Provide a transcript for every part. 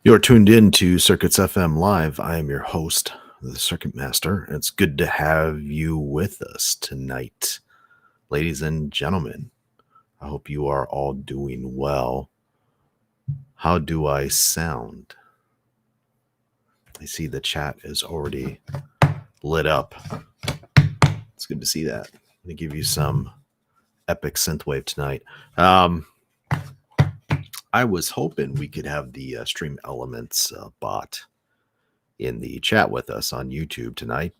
You're tuned in to CircuitsFM Live. I am your host, the Circuit Master. It's good to have you with us tonight, ladies and gentlemen. I hope you are all doing well. How do I sound? I see the chat is already lit up. It's good to see that. I'm going to give you some epic synthwave tonight. I was hoping we could have the Stream Elements bot in the chat with us on YouTube tonight,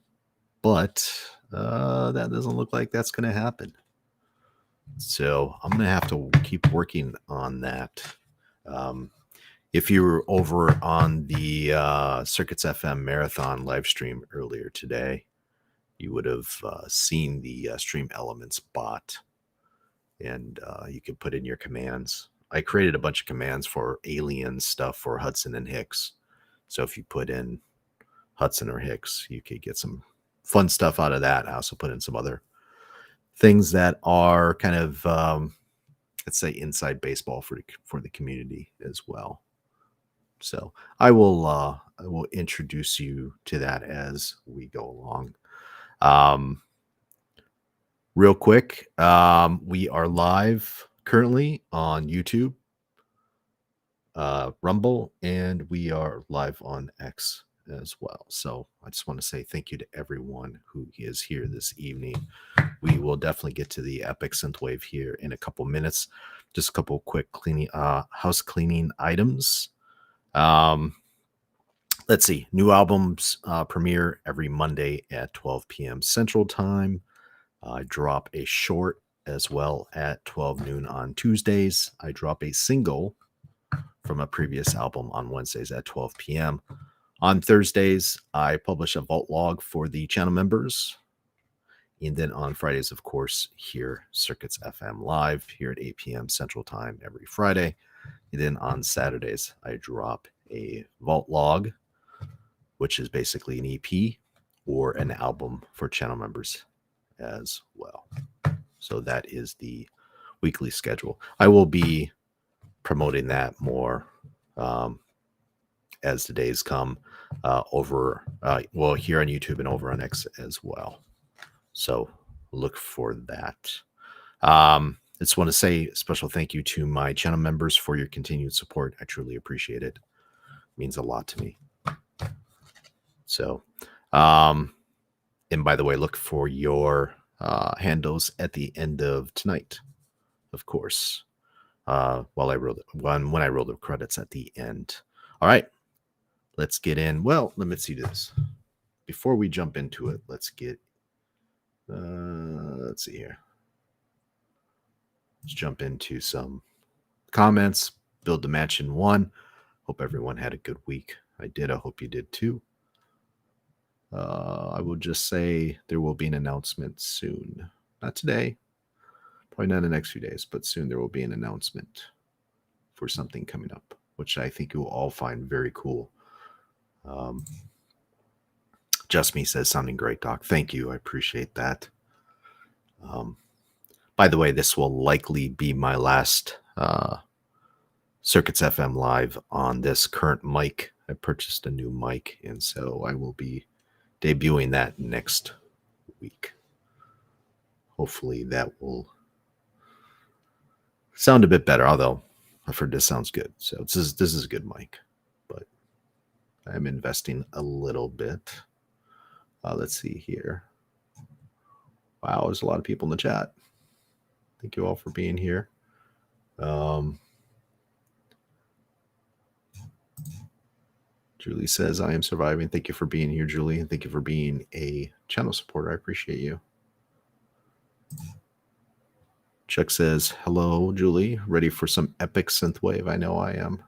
but that doesn't look like that's going to happen. So I'm going to have to keep working on that. If you were over on the CircuitsFM Marathon live stream earlier today, you would have seen the Stream Elements bot, and you could put in your commands. I created a bunch of commands for alien stuff for Hudson and Hicks. So if you put in Hudson or Hicks, you could get some fun stuff out of that. I also put in some other things that are kind of, let's say, inside baseball for the community as well. So I will introduce you to that as we go along. Real quick, we are live currently on YouTube, Rumble, and we are live on X as well. So I just want to say thank you to everyone who is here this evening. We will definitely get to the epic synthwave here in a couple minutes. Just a couple quick cleaning, house cleaning items. Let's see. New albums premiere every Monday at 12 p.m. Central Time. I drop a short as well at 12 noon on Tuesdays. I drop a single from a previous album on Wednesdays at 12 p.m. On Thursdays, I publish a vault log for the channel members. And then on Fridays, of course, here, Circuits FM Live here at 8 p.m. Central Time every Friday. And then on Saturdays, I drop a vault log, which is basically an EP or an album for channel members as well. So that is the weekly schedule. I will be promoting that more as the days come over, here on YouTube and over on X as well. So look for that. I just want to say a special thank you to my channel members for your continued support. I truly appreciate it. It means a lot to me. So, and by the way, look for your handles at the end of tonight, of course, when I roll the credits at the end. All right, let's get in. Well, let me see this. Before we jump into it, let's see here. Let's jump into some comments. Build the Mansion 1. Hope everyone had a good week. I did. I hope you did too. I will just say there will be an announcement soon. Not today, probably not in the next few days, but soon there will be an announcement for something coming up, which I think you will all find very cool. Just Me says, sounding great, Doc. Thank you. I appreciate that. By the way, this will likely be my last Circuits FM Live on this current mic. I purchased a new mic, and so I will be debuting that next week. Hopefully that will sound a bit better, although I've heard this sounds good. So this is a good mic, but I'm investing a little bit. Let's see here. Wow, there's a lot of people in the chat. Thank you all for being here. Julie says, I am surviving. Thank you for being here, Julie. And thank you for being a channel supporter. I appreciate you. Chuck says, hello, Julie. Ready for some epic synthwave? I know I am.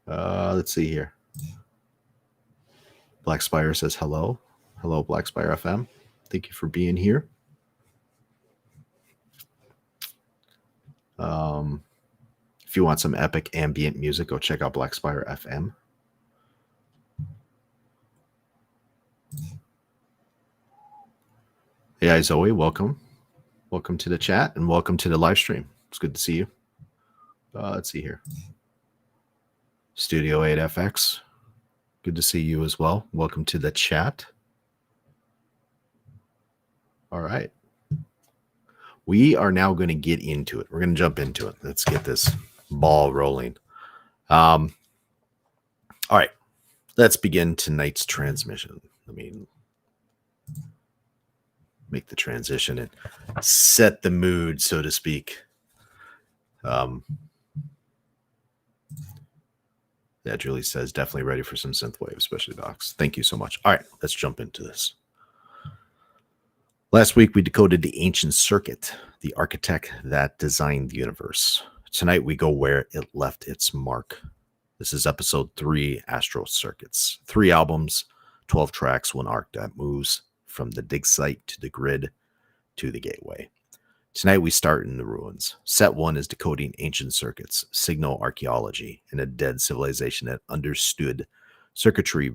Let's see here. Black Spire says, hello. Hello, Black Spire FM. Thank you for being here. If you want some epic ambient music, go check out Black Spire FM. Hey, Zoe, welcome. Welcome to the chat and welcome to the live stream. It's good to see you. Let's see here. Studio 8FX. Good to see you as well. Welcome to the chat. All right. We are now going to get into it. We're going to jump into it. Let's get this ball rolling. All right. Let's begin tonight's transmission. Let me make the transition and set the mood, so to speak. Yeah, Julie says, definitely ready for some synthwave, especially Docs. Thank you so much. All right, let's jump into this. Last week, we decoded the ancient circuit, the architect that designed the universe. Tonight, we go where it left its mark. This is episode 3, Astral Circuits. 3 albums, 12 tracks, 1 arc that moves from the dig site to the grid to the gateway. Tonight we start in the ruins. Set 1 is decoding ancient circuits, signal archaeology, in a dead civilization that understood circuitry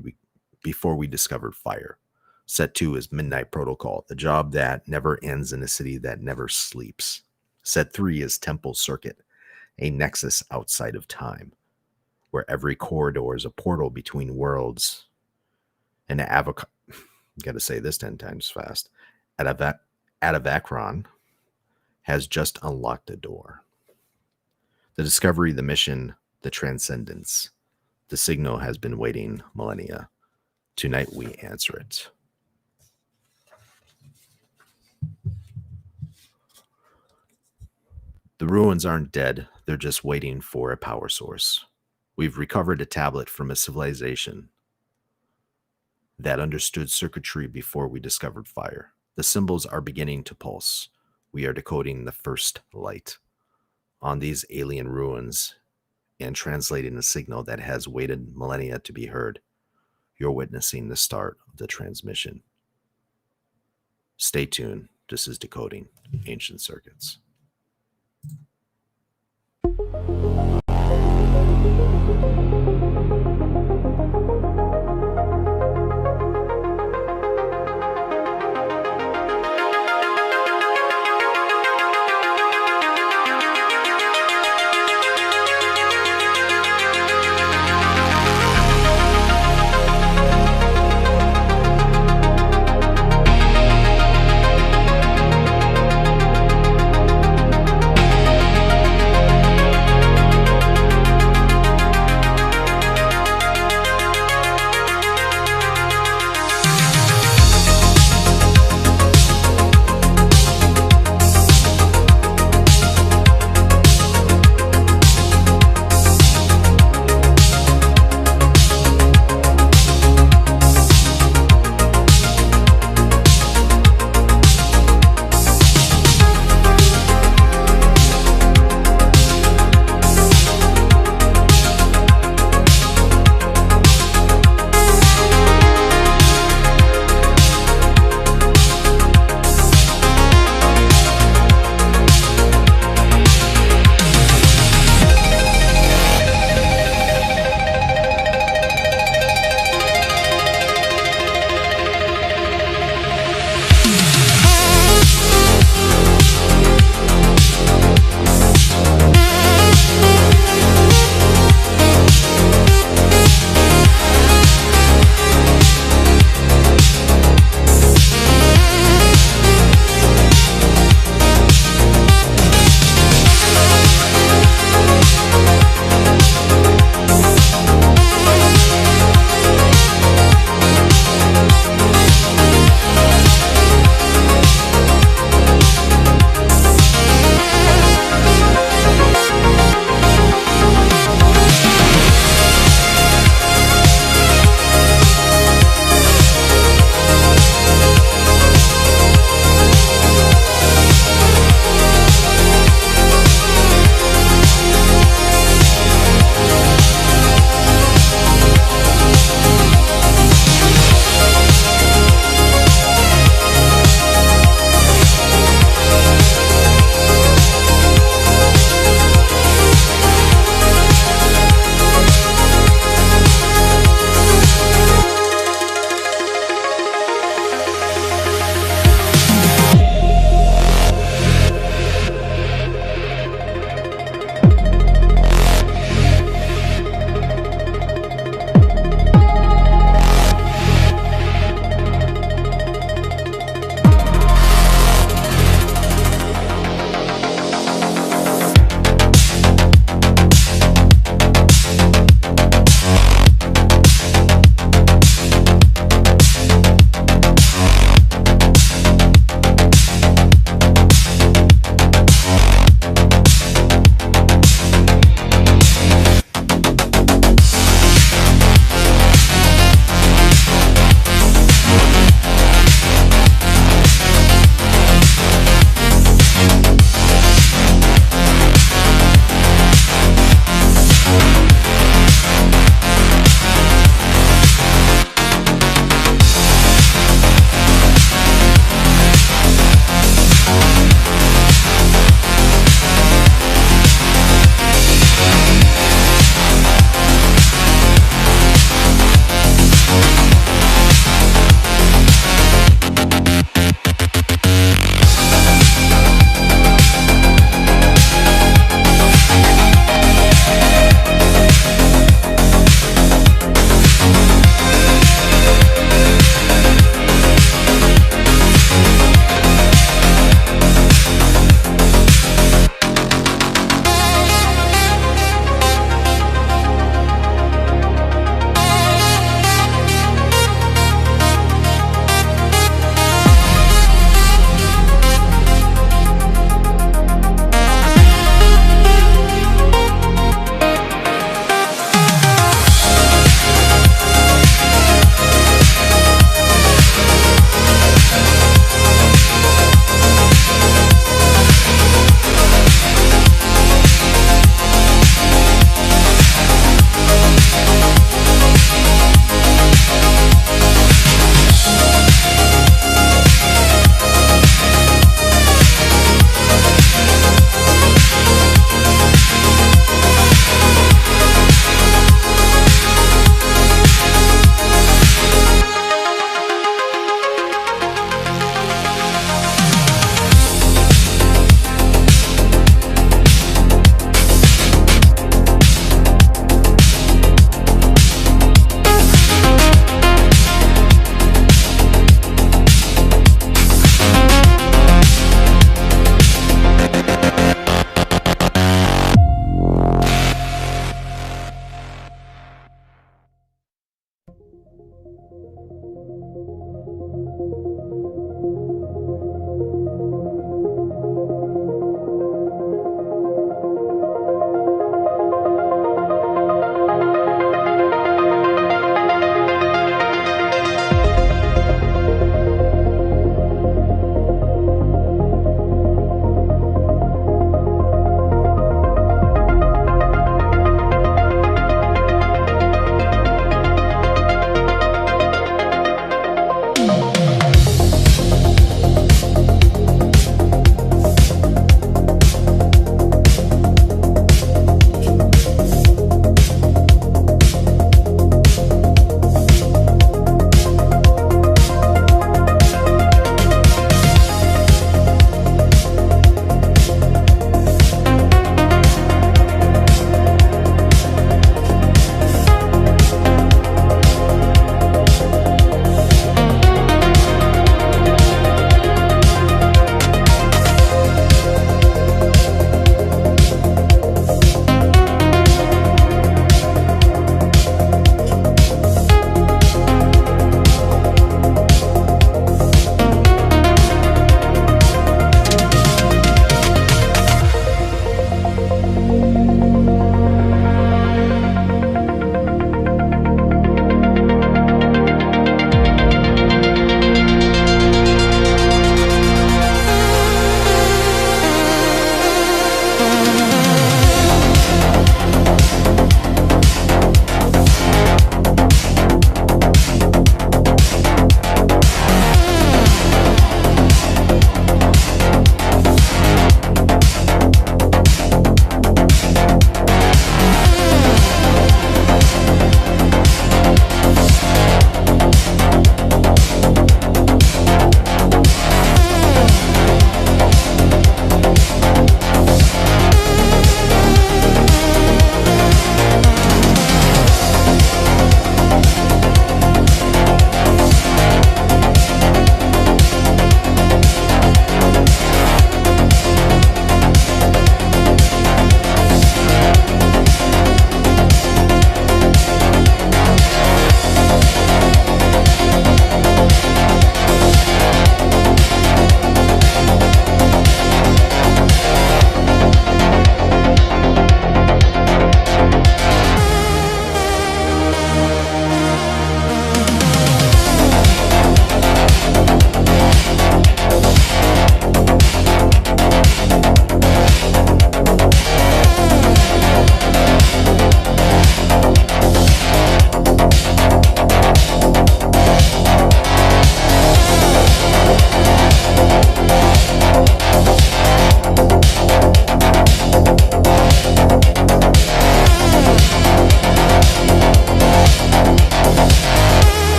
before we discovered fire. Set 2 is Midnight Protocol, the job that never ends in a city that never sleeps. Set 3 is Temple Circuit, a nexus outside of time, where every corridor is a portal between worlds. And got to say this 10 times fast. Atavachron has just unlocked a door. The discovery, the mission, the transcendence. The signal has been waiting millennia. Tonight we answer it. The ruins aren't dead. They're just waiting for a power source. We've recovered a tablet from a civilization that understood circuitry before we discovered fire. The symbols are beginning to pulse. We are decoding the first light on these alien ruins and translating the signal that has waited millennia to be heard. You're witnessing the start of the transmission. Stay tuned. This is Decoding Ancient Circuits.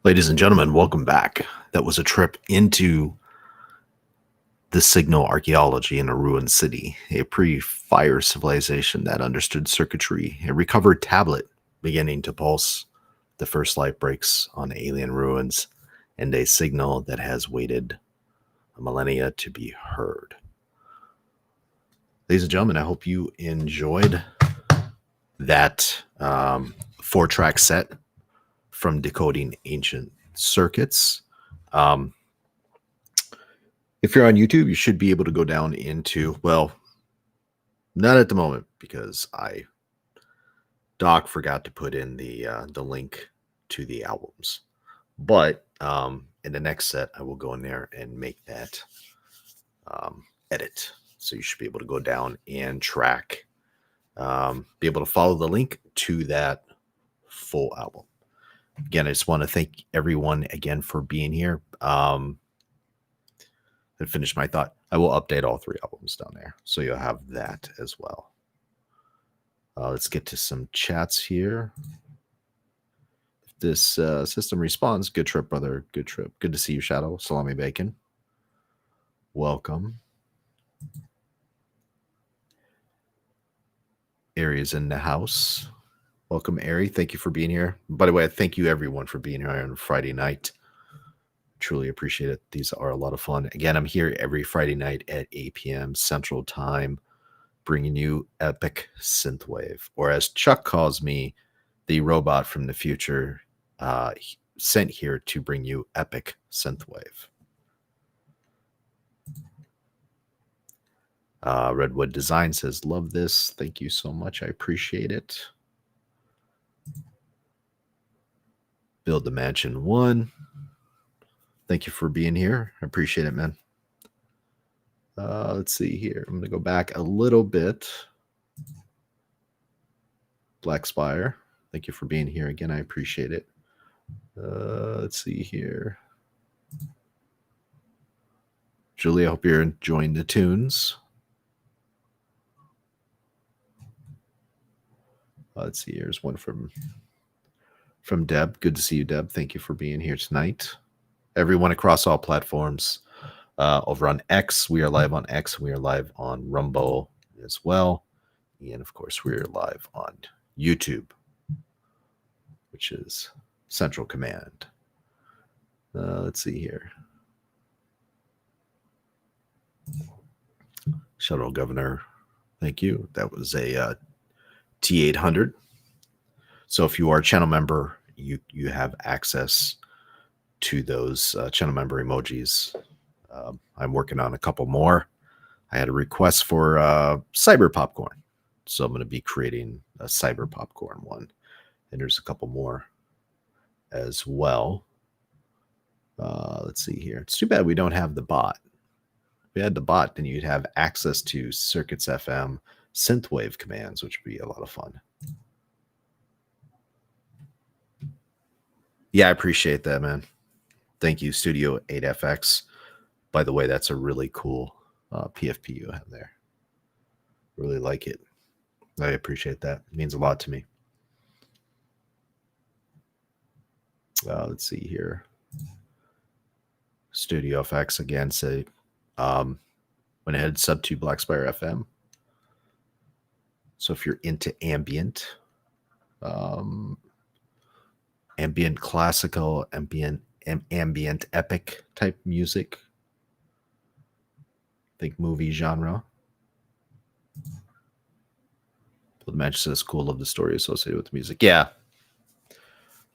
Ladies and gentlemen, welcome back. That was a trip into the signal archaeology in a ruined city, a pre-fire civilization that understood circuitry, a recovered tablet beginning to pulse, the first light breaks on alien ruins, and a signal that has waited a millennia to be heard. Ladies and gentlemen, I hope you enjoyed that 4-track set from Decoding Ancient Circuits. If you're on YouTube, you should be able to go down into, well, not at the moment because Doc forgot to put in the link to the albums. But in the next set, I will go in there and make that edit. So you should be able to go down and track, be able to follow the link to that full album. Again, I just want to thank everyone again for being here. And finish my thought. I will update all 3 albums down there, so you'll have that as well. Let's get to some chats here. If this system responds, good trip, brother. Good trip. Good to see you, Shadow. Salami Bacon. Welcome. Ari's in the house. Welcome, Ari. Thank you for being here. By the way, I thank you everyone for being here on Friday night. Truly appreciate it. These are a lot of fun. Again, I'm here every Friday night at 8 p.m. Central Time, bringing you epic synthwave, or as Chuck calls me, the robot from the future, sent here to bring you epic synthwave. Redwood Design says, love this. Thank you so much. I appreciate it. Build the Mansion 1. Thank you for being here. I appreciate it, man. Let's see here. I'm going to go back a little bit. Black Spire. Thank you for being here again. I appreciate it. Let's see here. Julie, I hope you're enjoying the tunes. Let's see. Here's one from Deb. Good to see you, Deb. Thank you for being here tonight. Everyone across all platforms. Over on X, we are live on X. We are live on Rumble as well. And of course, we are live on YouTube, which is Central Command. Let's see here. Shuttle Governor, thank you. That was a T800. So if you are a channel member, you have access to those channel member emojis. I'm working on a couple more. I had a request for cyber popcorn, so I'm going to be creating a cyber popcorn one, and there's a couple more as well. Let's see here. It's too bad we don't have the bot. If we had the bot, then you'd have access to CircuitsFM synthwave commands, which would be a lot of fun. Yeah, I appreciate that, man. Thank you, Studio 8FX. By the way, that's a really cool PFP you have there. Really like it. I appreciate that. It means a lot to me. Let's see here. Studio FX again say went ahead sub to Black Spire FM. So if you're into ambient, ambient classical, ambient epic type music, think movie genre. The match says cool, love the story associated with the music. Yeah.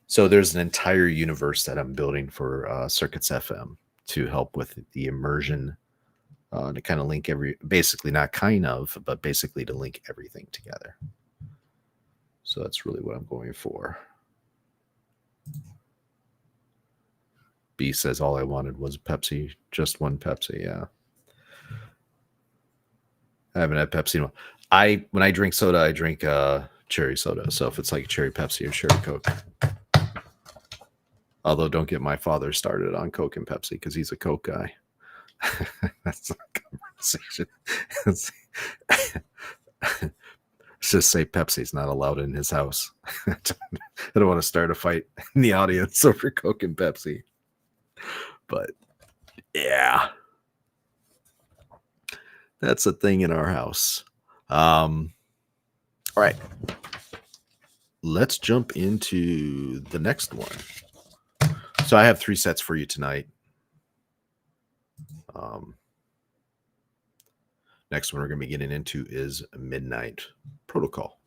So there's an entire universe that I'm building for CircuitsFM to help with the immersion, to kind of link basically not kind of, but basically to link everything together. So that's really what I'm going for. B says all I wanted was Pepsi, just one Pepsi. Yeah. I haven't had Pepsi. When I drink soda, I drink cherry soda. So if it's like cherry Pepsi or cherry Coke. Although don't get my father started on Coke and Pepsi because he's a Coke guy. That's not a conversation. Just say Pepsi's not allowed in his house. I don't want to start a fight in the audience over Coke and Pepsi. But yeah, that's a thing in our house. All right. Let's jump into the next one. So I have 3 sets for you tonight. Next one we're going to be getting into is Midnight Protocol.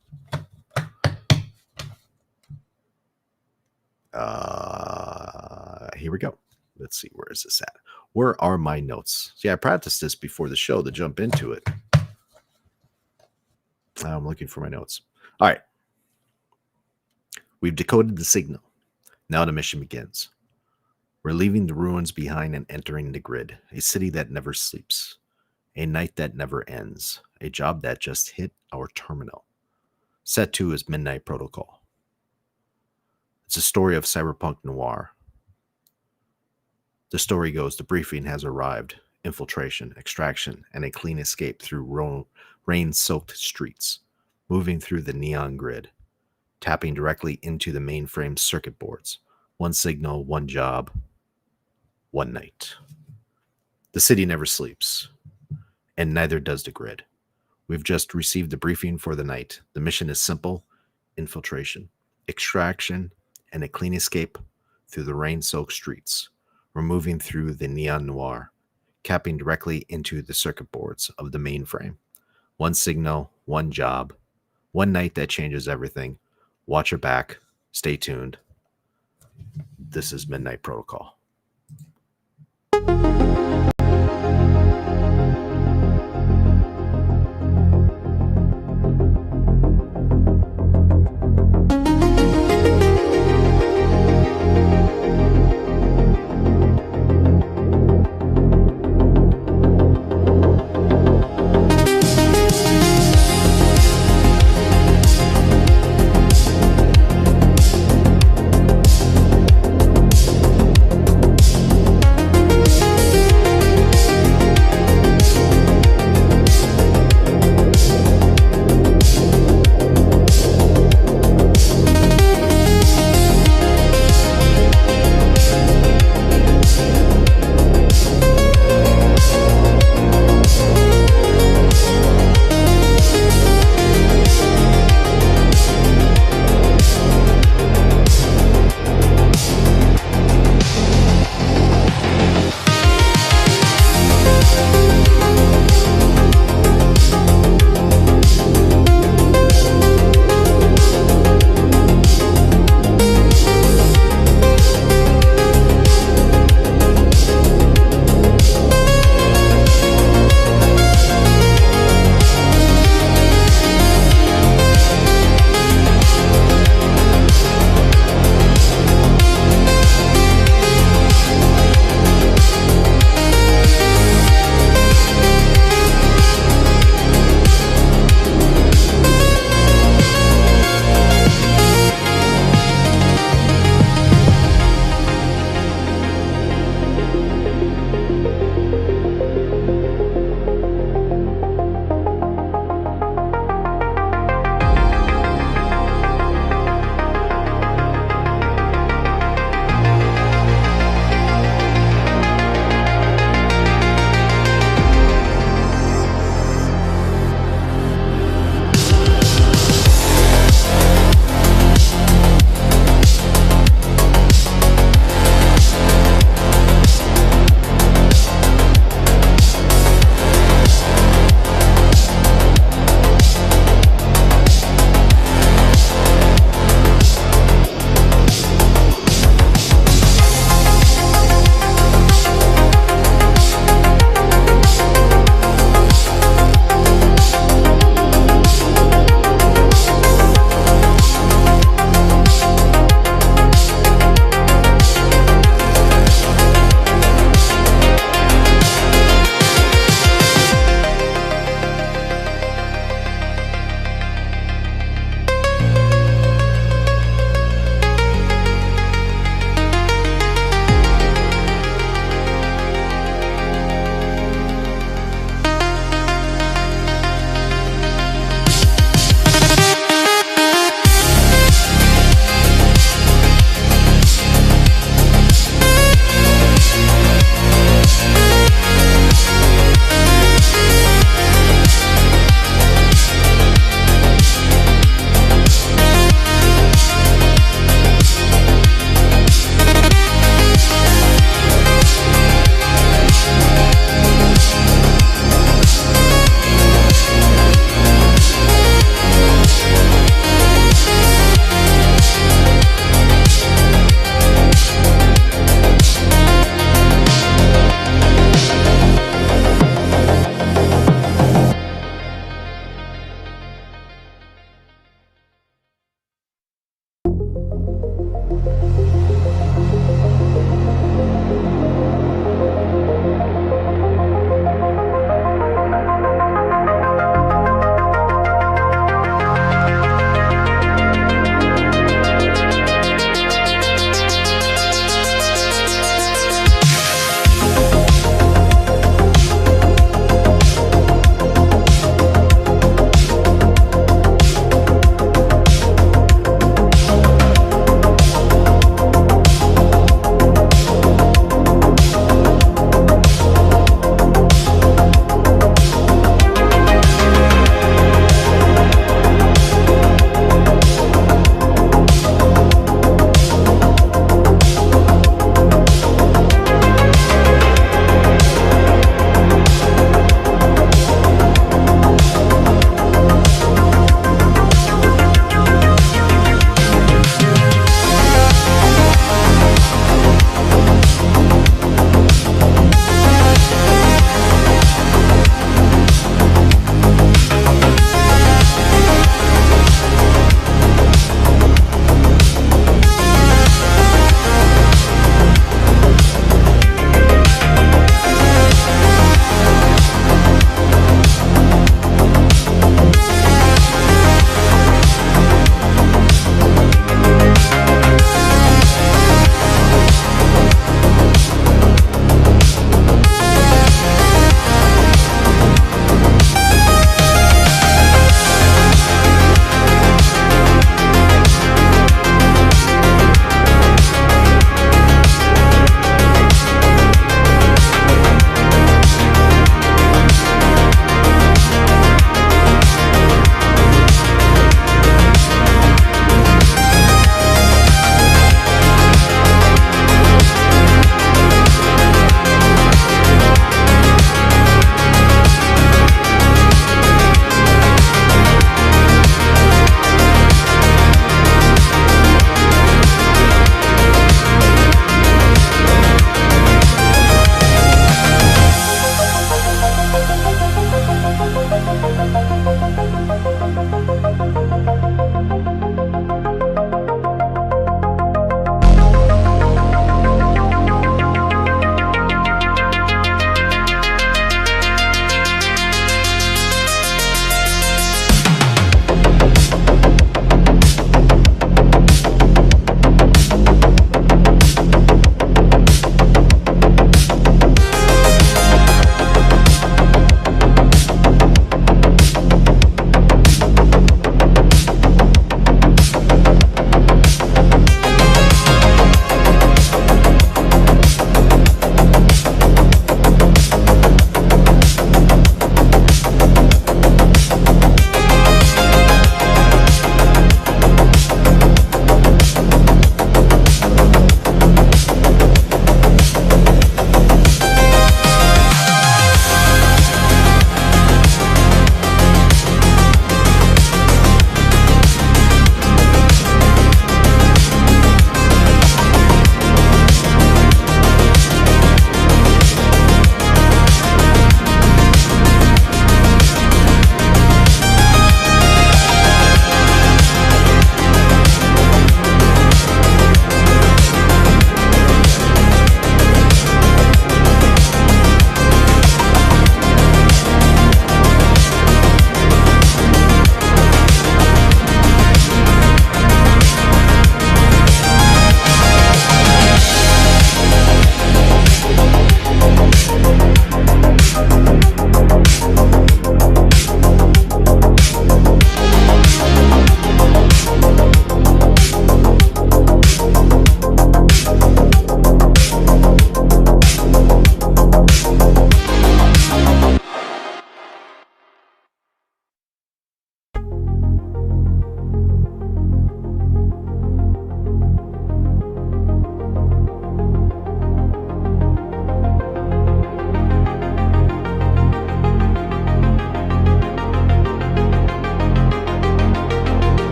Here we go. Let's see, where is this at? Where are my notes? See, I practiced this before the show to jump into it. I'm looking for my notes. All right. We've decoded the signal. Now the mission begins. We're leaving the ruins behind and entering the grid, a city that never sleeps, a night that never ends, a job that just hit our terminal. Set 2 is Midnight Protocol. It's a story of cyberpunk noir. The story goes, the briefing has arrived, infiltration, extraction, and a clean escape through rain-soaked streets, moving through the neon grid, tapping directly into the mainframe circuit boards. One signal, one job, one night. The city never sleeps, and neither does the grid. We've just received the briefing for the night. The mission is simple: infiltration, extraction, and a clean escape through the rain-soaked streets. We're moving through the neon noir, capping directly into the circuit boards of the mainframe. One signal, one job, one night that changes everything. Watch your back. Stay tuned. This is Midnight Protocol.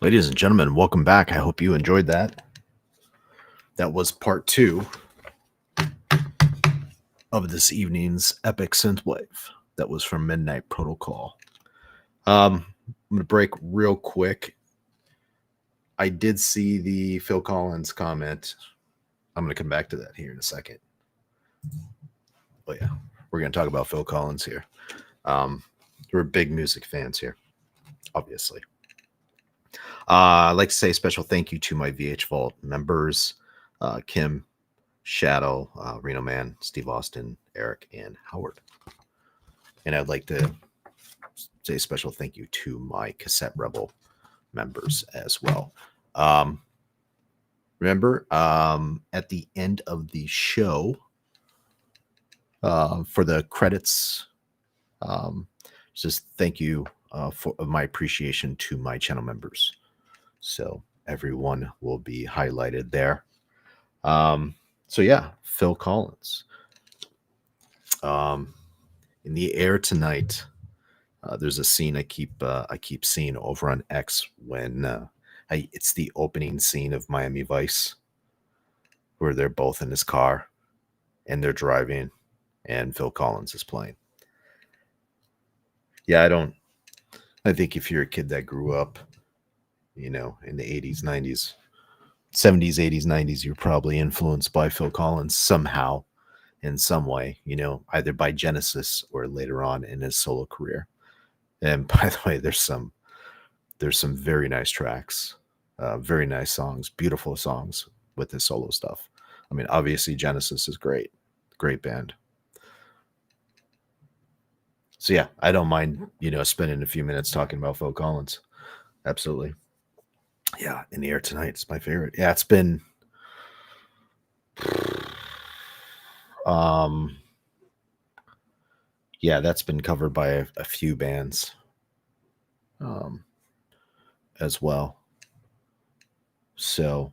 Ladies and gentlemen, welcome back. I hope you enjoyed that. That was part 2 of this evening's epic synthwave. That was from Midnight Protocol. I'm going to break real quick. I did see the Phil Collins comment. I'm going to come back to that here in a second. Oh yeah, we're going to talk about Phil Collins here. We're big music fans here, obviously. I'd like to say a special thank you to my VH Vault members, Kim, Shadow, Reno Man, Steve Austin, Eric, and Howard. And I'd like to say a special thank you to my Cassette Rebel members as well. Remember, at the end of the show, for the credits, just thank you for my appreciation to my channel members. So everyone will be highlighted there. So yeah, Phil Collins. In the air tonight, there's a scene I keep seeing over on X when it's the opening scene of Miami Vice, where they're both in his car and they're driving, and Phil Collins is playing. Yeah, I think if you're a kid that grew up, in the 80s, 90s, 70s, 80s, 90s, you're probably influenced by Phil Collins somehow, in some way, either by Genesis or later on in his solo career. And by the way, there's some very nice tracks, very nice songs, beautiful songs with his solo stuff. I mean, obviously Genesis is great band. So yeah, I don't mind, spending a few minutes talking about Phil Collins. Absolutely. Yeah, In the Air Tonight, it's my favorite. Yeah, it's been yeah, that's been covered by a few bands as well. So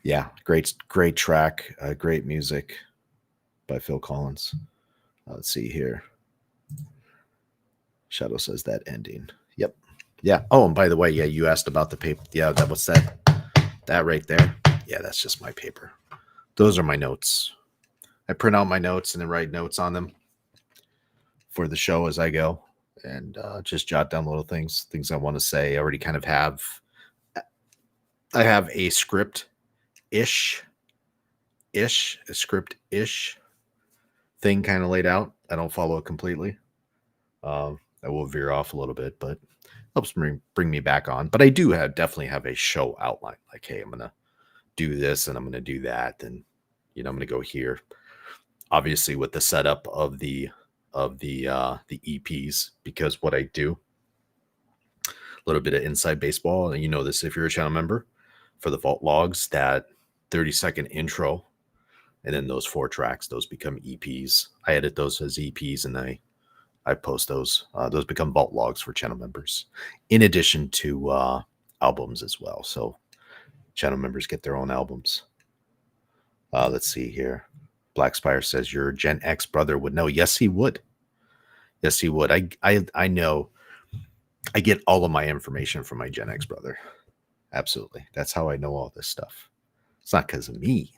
yeah, great track, great music by Phil Collins. Let's see here. Shadow says that ending. Yep. Yeah. Oh, and by the way, yeah, you asked about the paper. Yeah, that was that right there. Yeah, that's just my paper. Those are my notes. I print out my notes and then write notes on them for the show as I go, and just jot down little things I want to say. I already kind of have. I have a script-ish thing kind of laid out. I don't follow it completely. I will veer off a little bit, but helps bring me back on. But I do definitely have a show outline. Like, hey, I'm gonna do this and I'm gonna do that, and I'm gonna go here. Obviously, with the setup of the EPs, because what I do, a little bit of inside baseball, and this if you're a channel member, for the vault logs, that 30-second intro, and then those 4 tracks, those become EPs. I edit those as EPs, and I post those. Those become vault logs for channel members, in addition to albums as well. So channel members get their own albums. Let's see here. Black Spire says your Gen X brother would know. Yes, he would. Yes, he would. I know. I get all of my information from my Gen X brother. Absolutely. That's how I know all this stuff. It's not because of me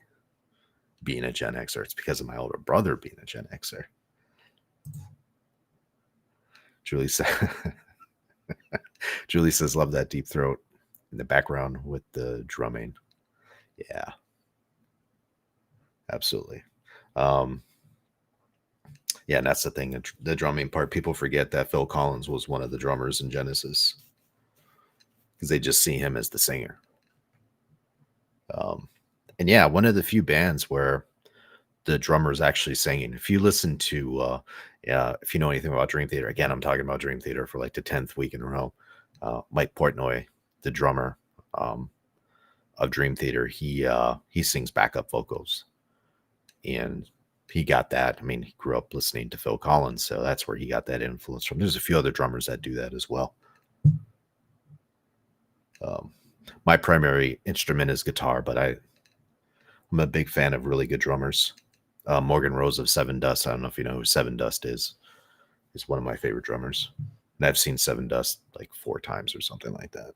being a Gen Xer. It's because of my older brother being a Gen Xer. Julie says, love that deep throat in the background with the drumming. Yeah, absolutely. Yeah, and that's the thing, the drumming part. People forget that Phil Collins was one of the drummers in Genesis because they just see him as the singer. And yeah, one of the few bands where the drummer's actually singing. If you listen to, if you know anything about Dream Theater, again, I'm talking about Dream Theater for like the 10th week in a row. Mike Portnoy, the drummer of Dream Theater, he sings backup vocals, and he got that. I mean, he grew up listening to Phil Collins, so that's where he got that influence from. There's a few other drummers that do that as well. My primary instrument is guitar, but I'm a big fan of really good drummers. Morgan Rose of Seven Dust. I don't know if you know who Seven Dust is. He's one of my favorite drummers. And I've seen Seven Dust like 4 times or something like that.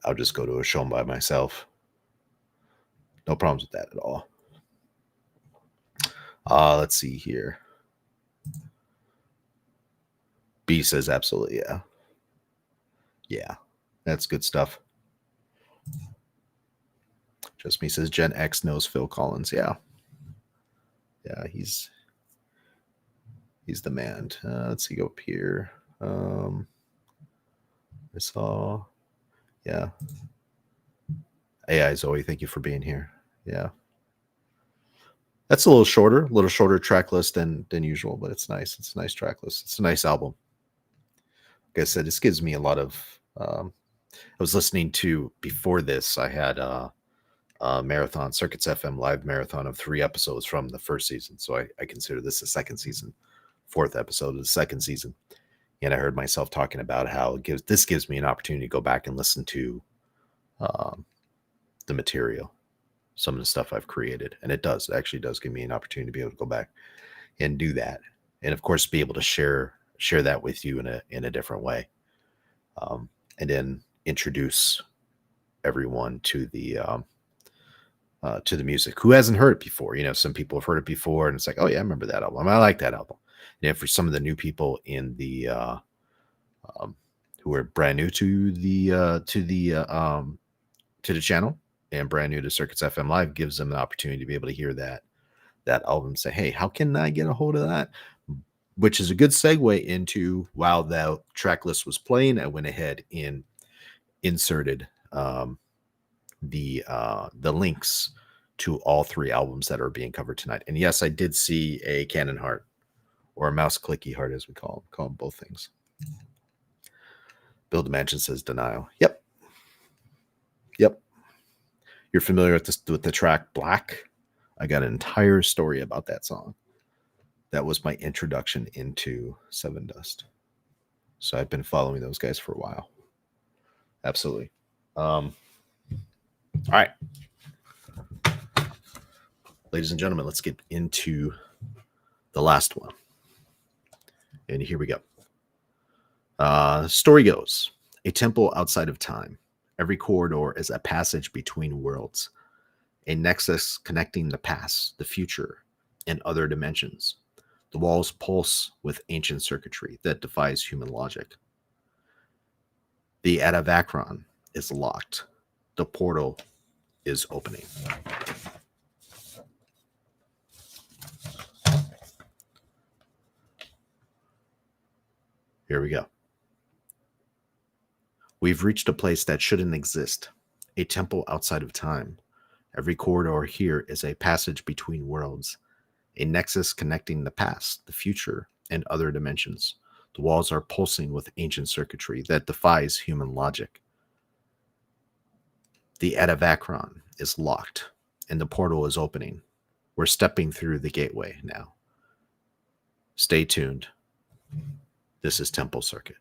I'll just go to a show by myself. No problems with that at all. Let's see here. B says absolutely, yeah. Yeah, that's good stuff. Just me says Gen X knows Phil Collins. Yeah. Yeah, he's the man. Let's see, go up here. I saw, yeah. AI Zoe, thank you for being here. Yeah. That's a little shorter track list than usual, but it's nice. It's a nice track list. It's a nice album. Like I said, this gives me a lot of. I was listening to before this. I had a marathon, CircuitsFM live marathon of 3 episodes from the first season. So I consider this the second season, 4th episode of the second season. And I heard myself talking about how this gives me an opportunity to go back and listen to the material, some of the stuff I've created. And it actually does give me an opportunity to be able to go back and do that. And of course, be able to share that with you in a different way. And then introduce everyone to the music who hasn't heard it before. You know, some people have heard it before and it's like, oh yeah, I remember that album. I like that album. And for some of the new people in the who are brand new to the channel and brand new to CircuitsFM Live, gives them an opportunity to be able to hear that album and say, hey, how can I get a hold of that? Which is a good segue into, while the track list was playing, I went ahead and inserted the links to all 3 albums that are being covered tonight. And yes, I did see a cannon heart, or a mouse clicky heart, as we call them both things. Bill Dimension says Denial. Yep. You're familiar with the track Black? I got an entire story about that song. That was my introduction into Seven Dust. So I've been following those guys for a while. Absolutely. All right. Ladies and gentlemen, let's get into the last one. And here we go. Story goes, a temple outside of time. Every corridor is a passage between worlds, a nexus connecting the past, the future, and other dimensions. The walls pulse with ancient circuitry that defies human logic. The Atavachron is locked. The portal is opening. Here we go. We've reached a place that shouldn't exist, a temple outside of time. Every corridor here is a passage between worlds, a nexus connecting the past, the future, and other dimensions. The walls are pulsing with ancient circuitry that defies human logic. The Atavachron is locked, and the portal is opening. We're stepping through the gateway now. Stay tuned. This is Temple Circuit.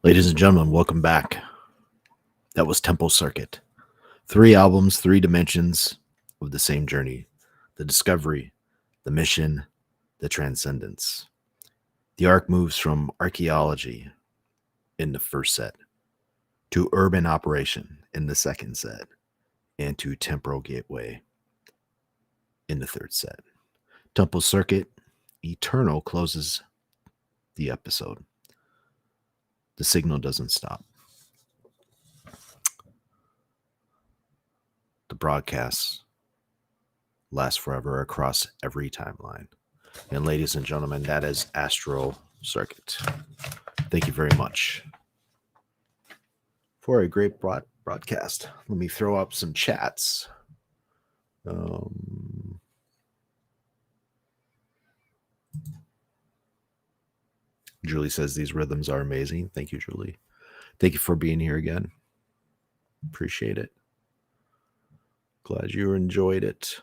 Ladies and gentlemen, welcome back. That was Temple Circuit. 3 albums, 3 dimensions of the same journey: the discovery, the mission, the transcendence. The arc moves from archaeology in the first set to urban operation in the second set and to temporal gateway in the third set. Temple Circuit Eternal closes the episode. The signal doesn't stop. The broadcasts last forever across every timeline. And ladies and gentlemen, that is Astral Circuit. Thank you very much for a great broadcast. Let me throw up some chats. Julie says these rhythms are amazing. Thank you, Julie. Thank you for being here again. Appreciate it. Glad you enjoyed it.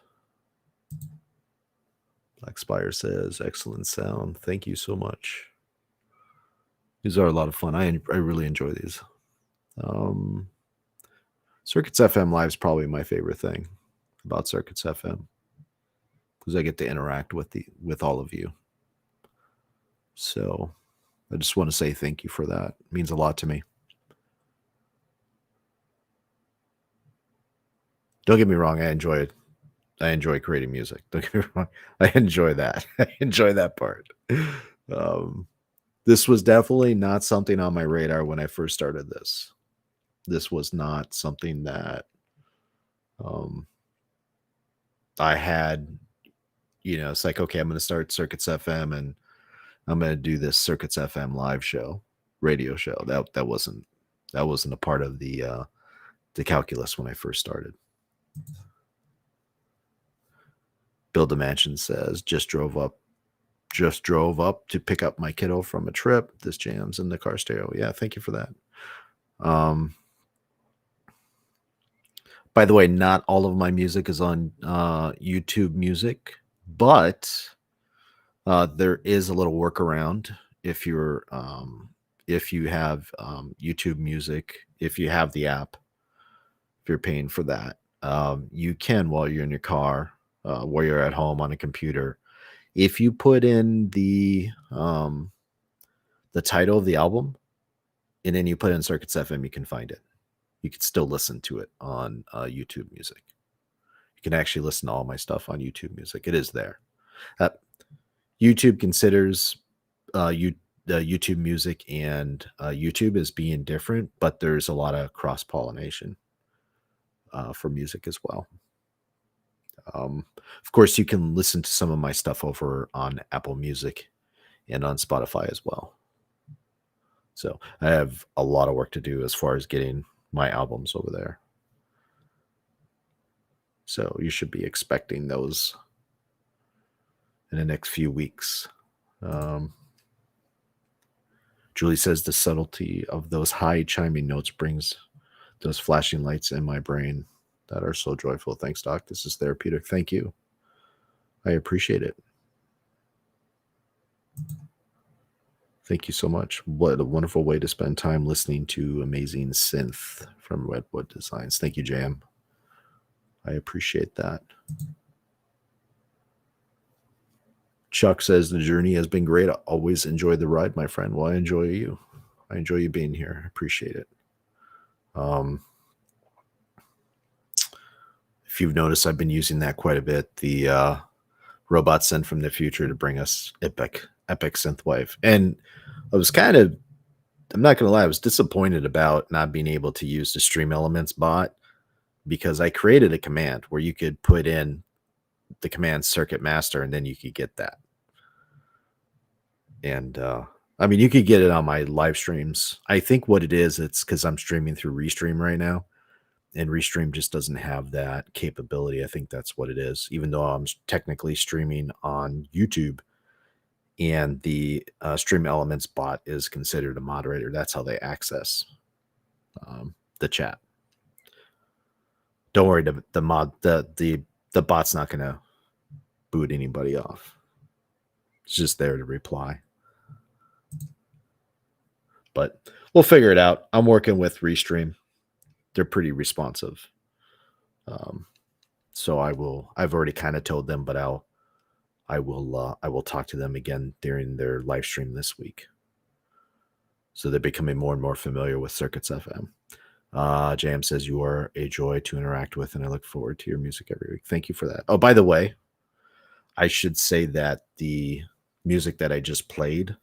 Black Spire says, excellent sound. Thank you so much. These are a lot of fun. I really enjoy these. Circuits FM Live is probably my favorite thing about Circuits FM, because I get to interact with all of you. So I just want to say thank you for that. It means a lot to me. Don't get me wrong, I enjoy it. I enjoy creating music. Don't get me wrong. I enjoy that. I enjoy that part. This was definitely not something on my radar when I first started this. This was not something that I had, it's like, okay, I'm going to start Circuits FM and I'm going to do this Circuits FM live show, radio show. That wasn't a part of the calculus when I first started. Build a Mansion says, just drove up to pick up my kiddo from a trip. This jams in the car stereo. Yeah, thank you for that. By the way, not all of my music is on YouTube Music, but there is a little workaround if you have YouTube Music, if you have the app, if you're paying for that, you can, while you're in your car, while you're at home on a computer, if you put in the title of the album and then you put in Circuits FM, you can find it. You can still listen to it on YouTube Music. You can actually listen to all my stuff on YouTube Music. It is there. YouTube considers YouTube Music and YouTube as being different, but there's a lot of cross-pollination for music as well. Of course, you can listen to some of my stuff over on Apple Music and on Spotify as well. So I have a lot of work to do as far as getting my albums over there. So you should be expecting those in the next few weeks. Julie says the subtlety of those high chiming notes brings those flashing lights in my brain that are so joyful. Thanks, Doc. This is therapeutic. Thank you. I appreciate it. Thank you so much. What a wonderful way to spend time listening to amazing synth from Redwood Designs. Thank you, Jam. I appreciate that. Chuck says the journey has been great. I always enjoy the ride, my friend. Well, I enjoy you. I enjoy you being here. I appreciate it. If you've noticed, I've been using that quite a bit. The robot sent from the future to bring us epic synthwave. And I was I'm not going to lie, I was disappointed about not being able to use the Stream Elements bot, because I created a command where you could put in the command circuit master and then you could get that. And I mean, you could get it on my live streams. I think what it is, it's because I'm streaming through Restream right now, and Restream just doesn't have that capability. I think that's what it is, even though I'm technically streaming on YouTube and the Stream Elements bot is considered a moderator. That's how they access the chat. Don't worry, the bot's not going to boot anybody off. It's just there to reply. But we'll figure it out. I'm working with Restream. They're pretty responsive. So I've already kind of told them, but I will talk to them again during their live stream this week. So they're becoming more and more familiar with CircuitsFM. JM says, you are a joy to interact with, and I look forward to your music every week. Thank you for that. Oh, by the way, I should say that the music that I just played,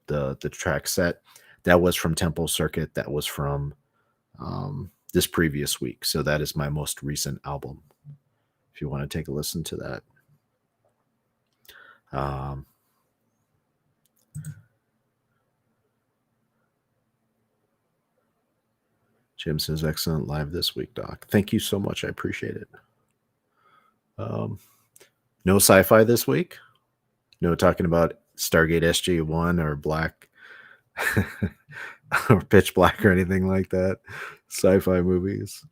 the track set, that was from Temple Circuit. That was from this previous week. So that is my most recent album. If you want to take a listen to that. Jim says, excellent live this week, Doc. Thank you so much. I appreciate it. No sci-fi this week. No talking about Stargate SG-1 or Black or Pitch Black or anything like that. Sci-fi movies.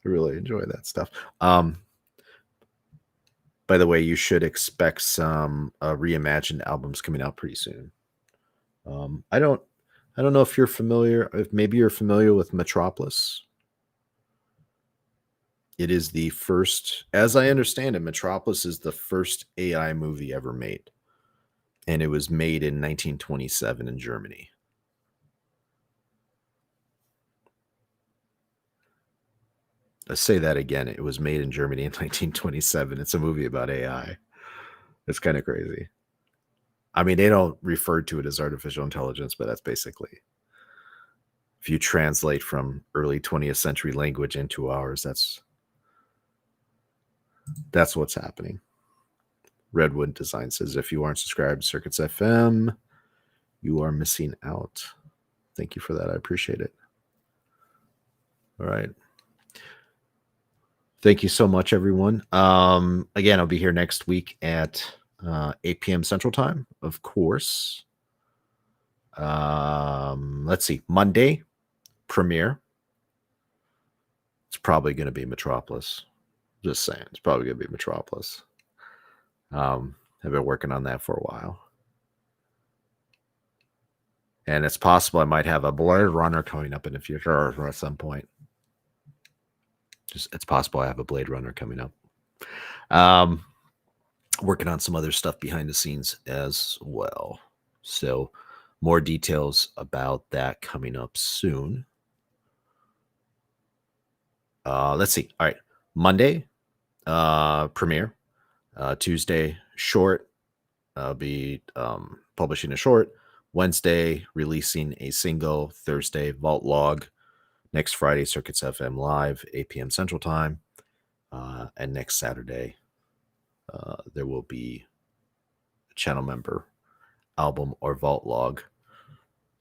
I really enjoy that stuff. By the way, you should expect some reimagined albums coming out pretty soon. I don't know if you're familiar. If maybe you're familiar with Metropolis. It is the first, as I understand it, Metropolis is the first AI movie ever made. And it was made in 1927 in Germany. Let's say that again. It was made in Germany in 1927. It's a movie about AI. It's kind of crazy. I mean, they don't refer to it as artificial intelligence, but that's basically, if you translate from early 20th century language into ours, that's what's happening. Redwood Design says, if you aren't subscribed to Circuits FM, you are missing out. Thank you for that. I appreciate it. All right. Thank you so much, everyone. Again, I'll be here next week at 8 p.m. Central Time, of course. Let's see. Monday, premiere. It's probably going to be Metropolis. Just saying. It's probably going to be Metropolis. I've been working on that for a while. And it's possible I might have a Blade Runner coming up in the future or at some point. It's possible I have a Blade Runner coming up. Working on some other stuff behind the scenes as well. So more details about that coming up soon. Let's see. All right. Monday, premiere. Tuesday, short. I'll be publishing a short. Wednesday, releasing a single. Thursday, Vault Log. Next Friday, Circuits FM Live, 8 p.m. Central Time. And next Saturday, there will be a channel member album or Vault Log.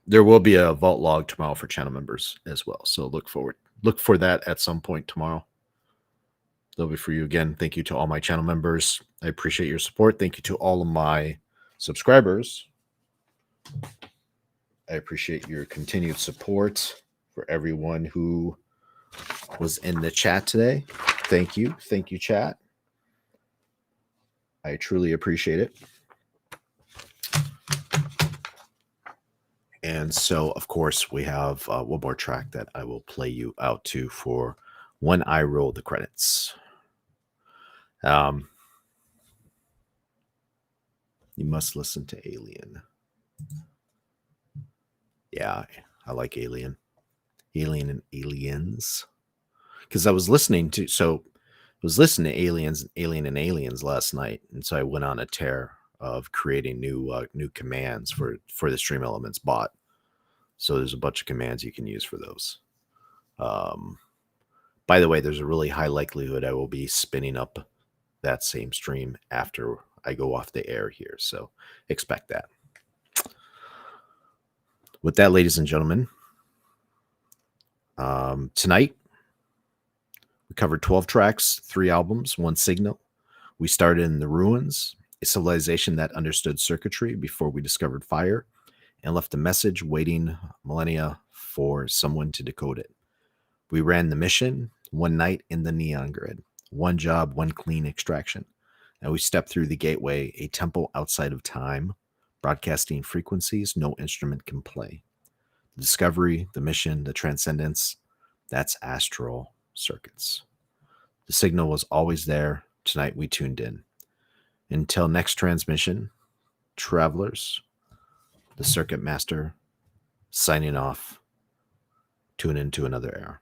There will be a Vault Log tomorrow for channel members as well. So look for that at some point tomorrow. That'll be for you again. Thank you to all my channel members. I appreciate your support. Thank you to all of my subscribers. I appreciate your continued support. For everyone who was in the chat today, thank you. Thank you, chat. I truly appreciate it. And so, of course, we have one more track that I will play you out to for when I roll the credits. You must listen to Alien. Yeah, I like Alien. Alien and Aliens, because I was listening to Alien and Aliens last night, and so I went on a tear of creating new commands for the Stream Elements bot. So there's a bunch of commands you can use for those. By the way, there's a really high likelihood I will be spinning up that same stream after I go off the air here, so expect that. With that, ladies and gentlemen, tonight we covered 12 tracks, 3 albums, 1 signal. We started in the ruins, a civilization that understood circuitry before we discovered fire, and left a message waiting millennia for someone to decode it. We ran the mission, one night in the neon grid, one job, one clean extraction. And we stepped through the gateway, a temple outside of time, broadcasting frequencies no instrument can play. The discovery, the mission, the transcendence, that's Astral Circuits. The signal was always there. Tonight we tuned in. Until next transmission, travelers, the Circuit Master signing off. Tune into another era.